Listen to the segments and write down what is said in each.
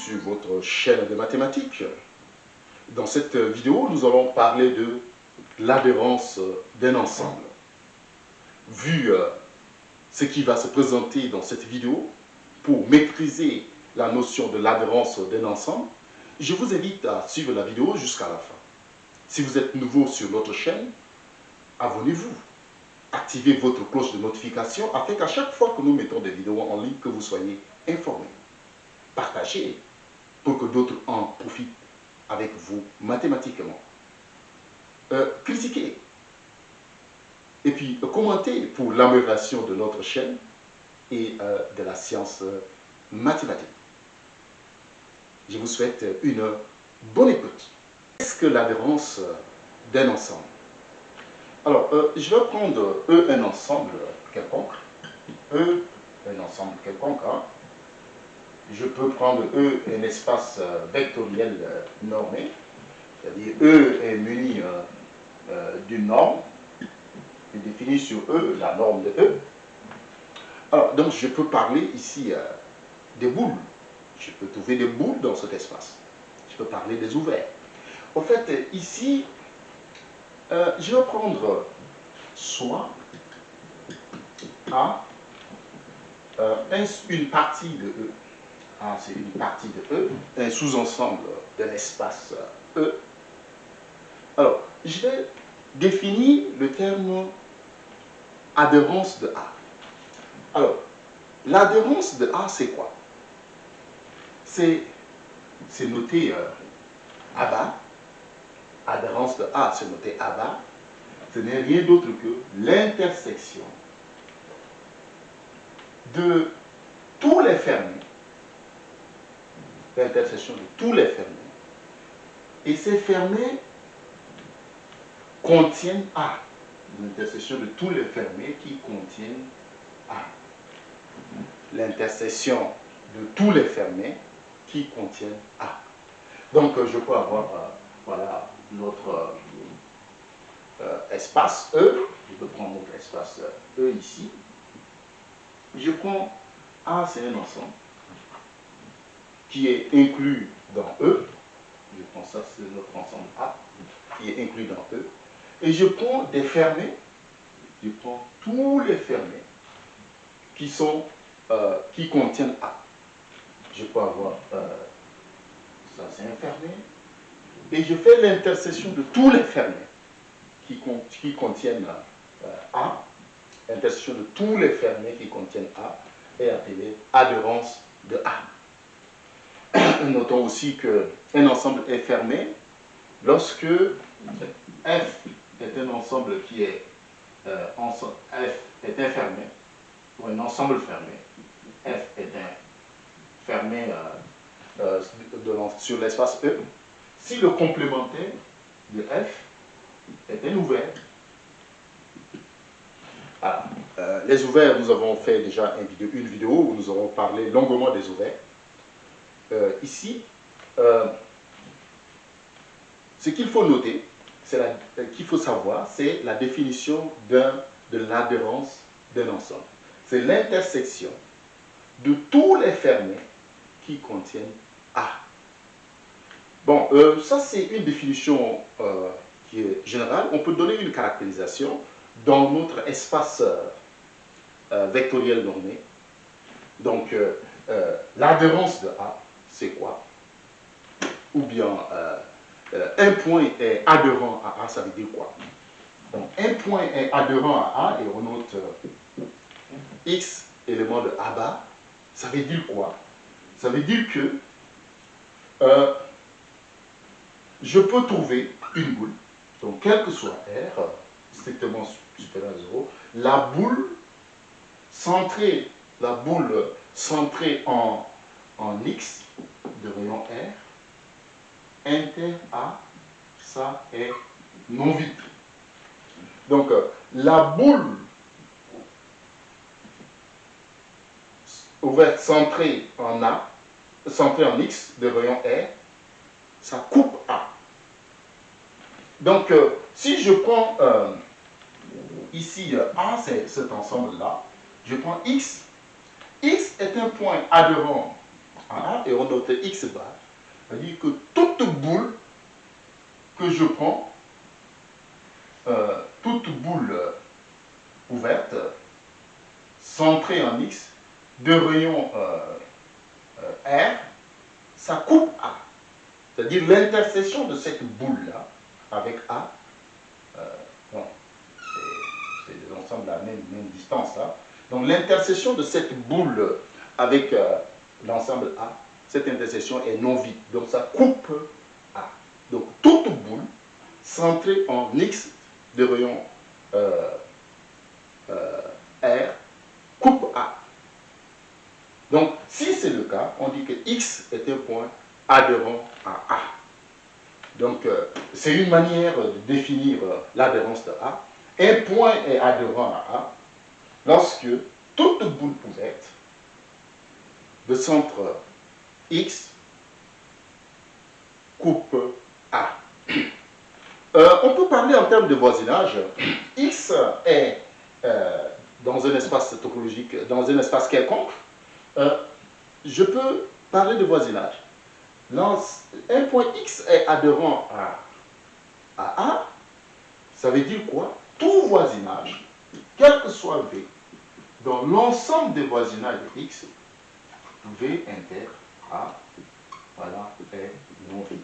sur votre chaîne de mathématiques. Dans cette vidéo, nous allons parler de l'adhérence d'un ensemble. Vu ce qui va se présenter dans cette vidéo, pour maîtriser la notion de l'adhérence d'un ensemble, je vous invite à suivre la vidéo jusqu'à la fin. Si vous êtes nouveau sur notre chaîne, abonnez-vous. Activez votre cloche de notification afin qu'à chaque fois que nous mettons des vidéos en ligne, que vous soyez informés. Partagez pour que d'autres en profitent avec vous mathématiquement. Critiquez et puis commentez pour l'amélioration de notre chaîne et de la science mathématique. Je vous souhaite une bonne écoute. Qu'est-ce que l'adhérence d'un ensemble? Alors, je vais prendre un ensemble quelconque. Un ensemble quelconque. Hein. Je peux prendre un espace vectoriel normé. C'est-à-dire est muni d'une norme. Je définis sur la norme de Alors, donc, je peux parler ici des boules. Je peux trouver des boules dans cet espace. Je peux parler des ouverts. En fait, ici, je vais prendre soit A, une partie de E. A, c'est une partie de E, un sous-ensemble de l'espace E. Alors, je vais définir le terme adhérence de A. Alors, l'adhérence de A, c'est quoi? C'est noté à bas. Adhérence de A, c'est noté à bas. Ce n'est rien d'autre que l'intersection de tous les fermés. L'intersection de tous les fermés. Et ces fermés contiennent A. L'intersection de tous les fermés qui contiennent A. L'intersection de tous les fermés qui contiennent A. Donc, je peux avoir, voilà, notre espace E. Je peux prendre notre espace E ici. Je prends A, c'est un ensemble qui est inclus dans E. Je prends ça, c'est notre ensemble A, qui est inclus dans E. Et je prends des fermés. Je prends tous les fermés qui contiennent A. Je peux avoir, ça c'est un fermé. Et je fais l'intersection de tous les fermés qui contiennent A. L'intersection de tous les fermés qui contiennent A est appelée adhérence de A. Notons aussi qu'un ensemble est fermé lorsque F est un ensemble qui est F est un fermé, ou un ensemble fermé. F est un fermé sur l'espace E. Si le complémentaire de F est un ouvert. Alors, les ouverts, nous avons fait déjà une vidéo où nous avons parlé longuement des ouverts. Ici, ce qu'il faut noter, qu'il faut savoir, c'est la définition de l'adhérence d'un ensemble. C'est l'intersection de tous les fermés qui contiennent A. Bon, ça c'est une définition qui est générale. On peut donner une caractérisation dans notre espace vectoriel normé. Donc, l'adhérence de A, c'est quoi? Ou bien, un point est adhérent à A, ça veut dire quoi? Donc, un point est adhérent à A et on note X élément de A bas. Ça veut dire quoi? Ça veut dire que je peux trouver une boule, donc quel que soit R, strictement supérieur à 0, la boule centrée en X de rayon R, inter A, ça est non vide. Donc, la boule ouverte centrée en A, centrée en X de rayon R, ça coupe A. Donc, si je prends ici A, c'est cet ensemble-là, je prends X. X est un point adhérent à A et on note X bar, c'est-à-dire que toute boule que je prends, toute boule ouverte, centrée en X, de rayon R, ça coupe A. C'est-à-dire l'intersection de cette boule-là avec A, bon, c'est l'ensemble à la même distance là. Donc l'intersection de cette boule avec l'ensemble A, cette intersection est non vide. Donc ça coupe A. Donc toute boule centrée en X de rayon R coupe A. Donc si c'est le cas, on dit que X est un point adhérent à A. Donc c'est une manière de définir l'adhérence de A. Un point est adhérent à A lorsque toute boule ouverte de centre X coupe A. On peut parler en termes de voisinage. X est dans un espace topologique, dans un espace quelconque. Je peux parler de voisinage. Un point X est adhérent à A. Ça veut dire quoi? Tout voisinage, quel que soit V, dans l'ensemble des voisinages de X, V inter A, voilà, est non vide.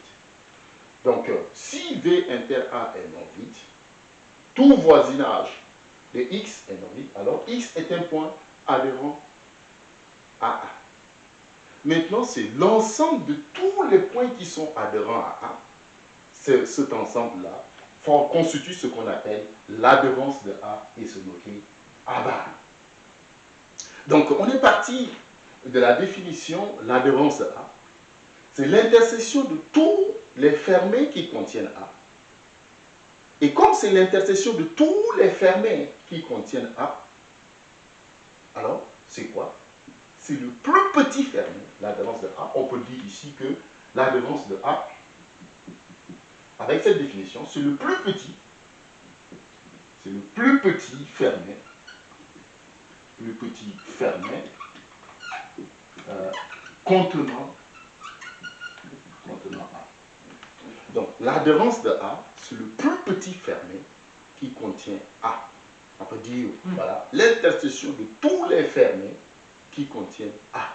Donc, si V inter A est non vide, tout voisinage de X est non vide, alors X est un point adhérent à A. Maintenant, c'est l'ensemble de tous les points qui sont adhérents à A. Cet ensemble-là constitue ce qu'on appelle l'adhérence de A et se noter A bar. Donc, on est parti de la définition, l'adhérence de A. C'est l'intersection de tous les fermés qui contiennent A. Et comme c'est l'intersection de tous les fermés qui contiennent A, alors, c'est quoi? C'est le plus petit fermé, l'adhérence de A. On peut dire ici que l'adhérence de A, avec cette définition, c'est le plus petit fermé, contenant A. Donc, l'adhérence de A, c'est le plus petit fermé qui contient A. On peut dire, voilà, l'intersection de tous les fermés qui contiennent A.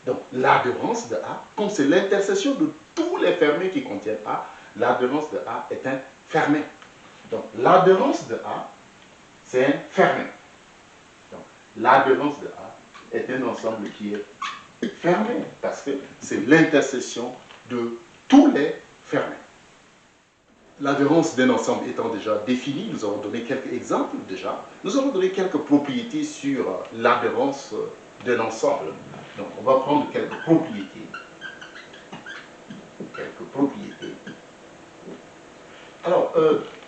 Donc, l'adhérence de A, comme c'est l'intersection de tous les fermés qui contiennent A, l'adhérence de A est un fermé. Donc, l'adhérence de A, c'est un fermé. Donc, l'adhérence de A est un ensemble qui est fermé, parce que c'est l'intersection de tous les fermés. L'adhérence d'un ensemble étant déjà définie, nous avons donné quelques exemples déjà. Nous avons donné quelques propriétés sur l'adhérence d'un ensemble. Donc, on va prendre quelques propriétés. Alors,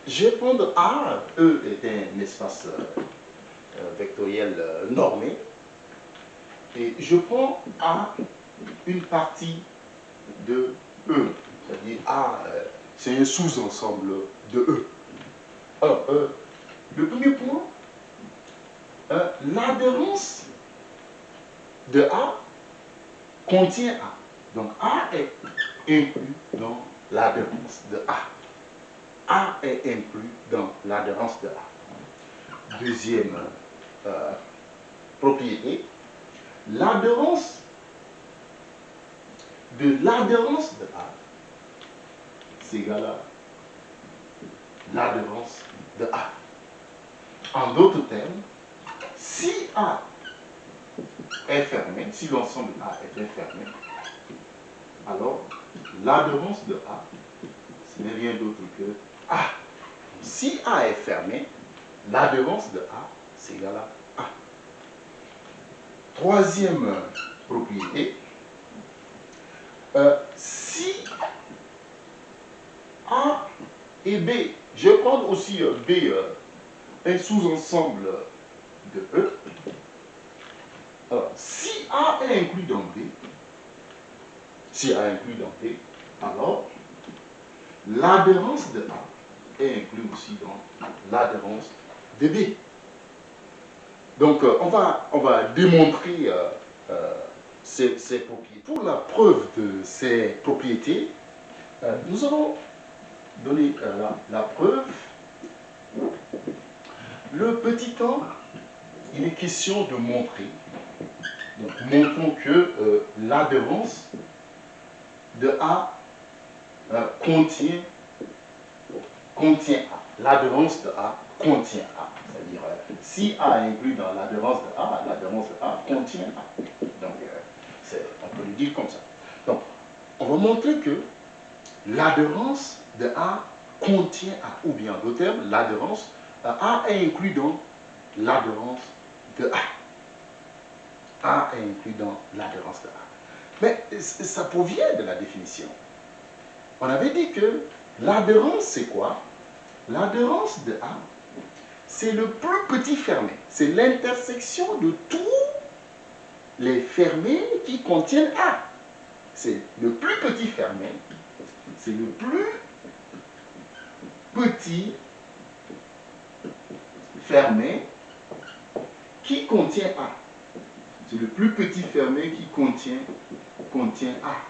je vais prendre A. E est un espace vectoriel normé. Et je prends A une partie de E. C'est-à-dire A, c'est un sous-ensemble de E. Alors, le premier point, l'adhérence de A contient A. Donc, A est inclus dans l'adhérence de A. A est inclus dans l'adhérence de A. Deuxième propriété, l'adhérence de l'adhérence de A, c'est égal à l'adhérence de A. En d'autres termes, si A est fermé, si l'ensemble A est fermé, alors l'adhérence de A, ce n'est rien d'autre que A. Si A est fermé, l'adhérence de A, c'est égal à A. Troisième propriété, si A et B, je vais prendre aussi B, un sous-ensemble de E. Alors, si A est inclus dans B, alors l'adhérence de A est inclus aussi dans l'adhérence de B. Donc, on va démontrer ces propriétés. Pour la preuve de ces propriétés, nous allons donner la preuve. Le petit temps, il est question de montrer. Donc, montrons que l'adhérence de A contient A. L'adhérence de A contient A. C'est-à-dire, si A est inclus dans l'adhérence de A, l'adhérence de A contient A. Donc, on peut le dire comme ça. Donc, on va montrer que l'adhérence de A contient A. Ou bien, d'autres termes, l'adhérence A est inclus dans l'adhérence de A. A est inclus dans l'adhérence de A. Mais ça provient de la définition. On avait dit que l'adhérence, c'est quoi? L'adhérence de A, c'est le plus petit fermé. C'est l'intersection de tous les fermés qui contiennent A. C'est le plus petit fermé. C'est le plus petit fermé qui contient A. C'est le plus petit fermé qui contient A.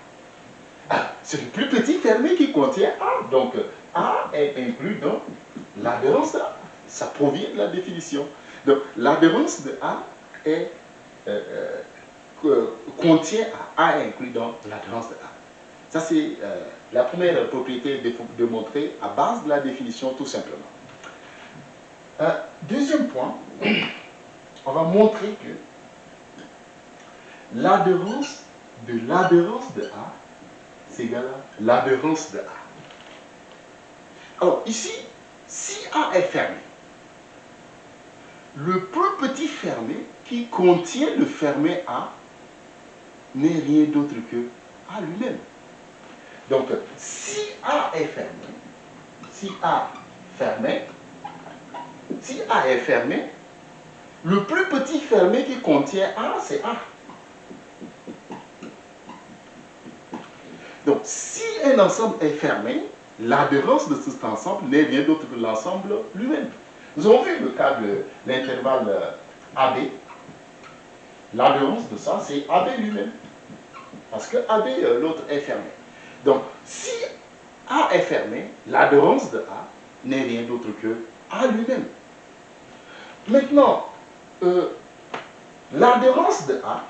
C'est le plus petit fermé qui contient A. Donc, A est inclus dans l'adhérence de A. Ça provient de la définition. Donc, l'adhérence de A contient A. A est inclus dans l'adhérence de A. Ça, c'est la première propriété démontrée à base de la définition, tout simplement. Deuxième point, on va montrer que l'adhérence de A, c'est égal à l'adhérence de A. Alors, ici, si A est fermé, le plus petit fermé qui contient le fermé A n'est rien d'autre que A lui-même. Donc, si A est fermé, si A est fermé, le plus petit fermé qui contient A, c'est A. Donc, si un ensemble est fermé, l'adhérence de cet ensemble n'est rien d'autre que l'ensemble lui-même. Nous avons vu le cas de l'intervalle AB. L'adhérence de ça, c'est AB lui-même. Parce que AB, l'autre est fermé. Donc, si A est fermé, l'adhérence de A n'est rien d'autre que A lui-même. Maintenant, l'adhérence de A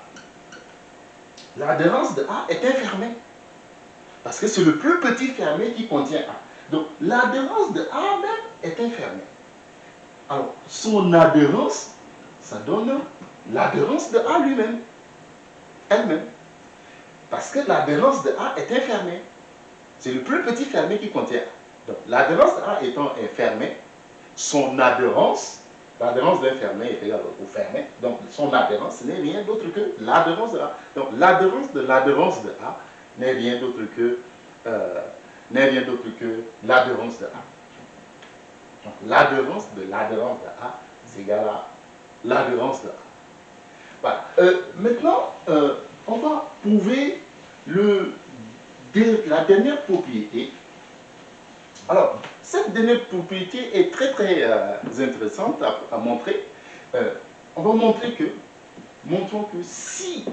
est infermée. Parce que c'est le plus petit fermé qui contient A. Donc, l'adhérence de A même est infermée. Alors, son adhérence, ça donne l'adhérence de A lui-même, elle-même. Parce que l'adhérence de A est infermée. C'est le plus petit fermé qui contient A. Donc, l'adhérence de A étant infermée, son adhérence, l'adhérence d'un fermé est égale au fermé. Donc, son adhérence n'est rien d'autre que l'adhérence de A. Donc, l'adhérence de A n'est rien d'autre que l'adhérence de A. Donc, l'adhérence de A, c'est égal à l'adhérence de A. Voilà. Maintenant, on va prouver la dernière propriété. Alors, cette dernière propriété est très très intéressante à montrer. On va montrer que, montrons que si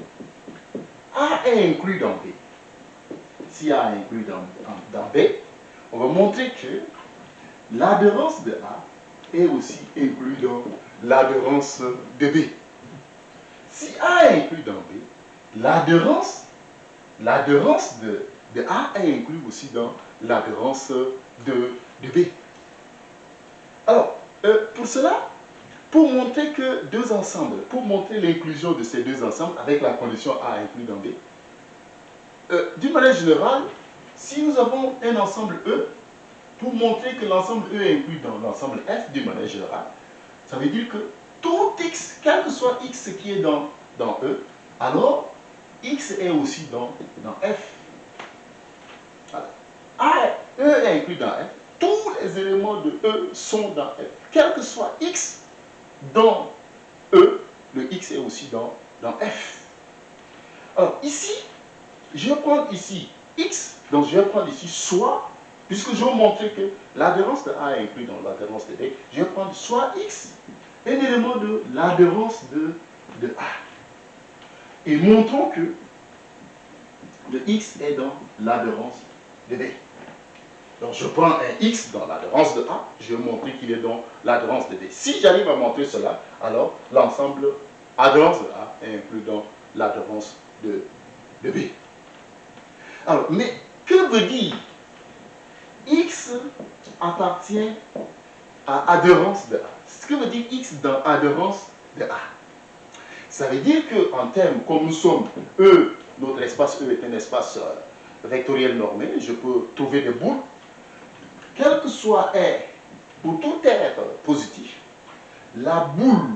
A est inclus dans B, si A est inclus dans B, on va montrer que l'adhérence de A est aussi inclus dans l'adhérence de B. Si A est inclus dans B, l'adhérence de A est inclus aussi dans l'adhérence de B. Alors, pour cela, pour montrer que deux ensembles, pour montrer l'inclusion de ces deux ensembles avec la condition A inclus dans B, d'une manière générale, si nous avons un ensemble E, pour montrer que l'ensemble E est inclus dans l'ensemble F d'une manière générale, ça veut dire que tout X, quel que soit X qui est dans E, alors X est aussi dans F. Voilà. E est inclus dans F, tous les éléments de E sont dans F. Quel que soit X dans E, le X est aussi dans F. Alors ici, je vais prendre ici X, donc je vais prendre ici soit, puisque je vais montrer que l'adhérence de A est inclus dans l'adhérence de B, je vais prendre soit X, un élément de l'adhérence de A. Et montrons que le x est dans l'adhérence de B. Donc je prends un x dans l'adhérence de A, je vais montrer qu'il est dans l'adhérence de B. Si j'arrive à montrer cela, alors l'ensemble adhérence de A est inclus dans l'adhérence de B. Alors, mais que veut dire x appartient à adhérence de A? Ce que veut dire x dans adhérence de A? Ça veut dire qu'en termes, comme nous sommes E, notre espace E est un espace vectoriel normé, je peux trouver des boules, quel que soit R, pour tout R positif, la boule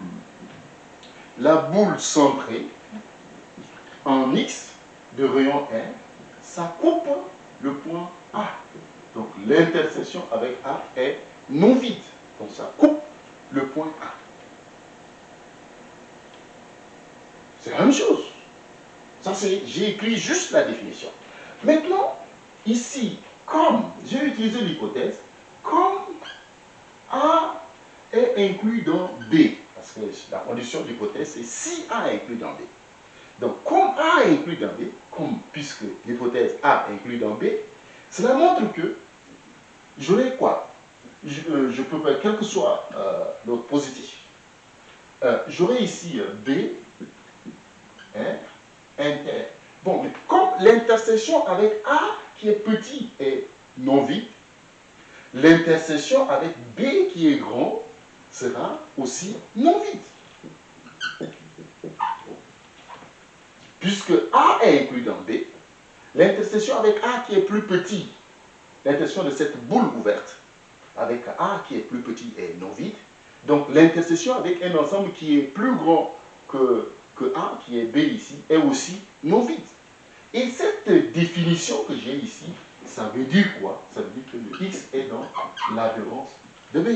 centrée en X de rayon R, ça coupe le point A. Donc l'intersection avec A est non vide. Donc ça coupe le point A. C'est la même chose. Ça, j'ai écrit juste la définition. Maintenant, ici, comme, j'ai utilisé l'hypothèse, comme A est inclus dans B, parce que la condition de l'hypothèse, c'est si A est inclus dans B. Donc, comme A est inclus dans B, puisque l'hypothèse A est inclus dans B, cela montre que j'aurai quoi? Je peux faire, quel que soit l'autre positif, j'aurai ici B, inter. Bon, mais comme l'intersection avec A qui est petit est non vide, l'intersection avec B qui est grand sera aussi non vide. Puisque A est inclus dans B, l'intersection avec A qui est plus petit, l'intersection de cette boule ouverte avec A qui est plus petit est non vide. Donc l'intersection avec un ensemble qui est plus grand que A, qui est B ici, est aussi non vide. Et cette définition que j'ai ici, ça veut dire quoi? Ça veut dire que le X est dans l'adhérence de B.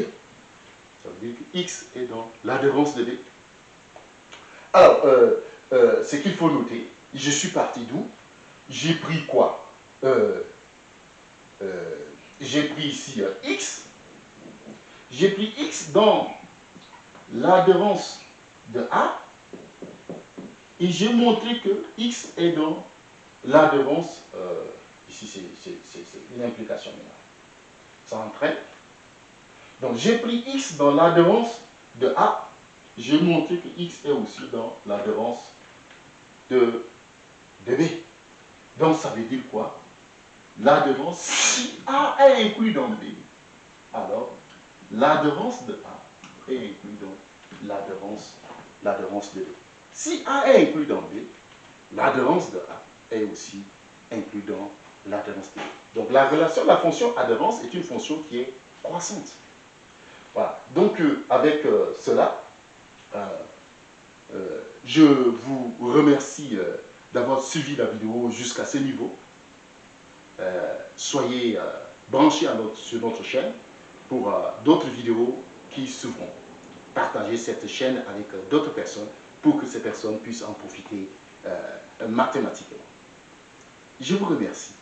Ça veut dire que X est dans l'adhérence de B. Alors, ce qu'il faut noter, je suis parti d'où? J'ai pris quoi? J'ai pris ici X. J'ai pris X dans l'adhérence de A. Et j'ai montré que X est dans l'adhérence, ici c'est une implication maintenant. Ça entraîne. Donc j'ai pris X dans l'adhérence de A, j'ai montré que X est aussi dans l'adhérence de B. Donc ça veut dire quoi? L'adhérence, si A est inclus dans B, alors l'adhérence de A est inclus dans l'adhérence de B. Si A est inclus dans B, l'adhérence de A est aussi inclus dans l'adhérence de B. Donc la relation de la fonction adhérence est une fonction qui est croissante. Voilà. Donc avec cela, je vous remercie d'avoir suivi la vidéo jusqu'à ce niveau. Soyez branchés sur notre chaîne pour d'autres vidéos qui s'ouvront. Partagez cette chaîne avec d'autres personnes pour que ces personnes puissent en profiter mathématiquement. Je vous remercie.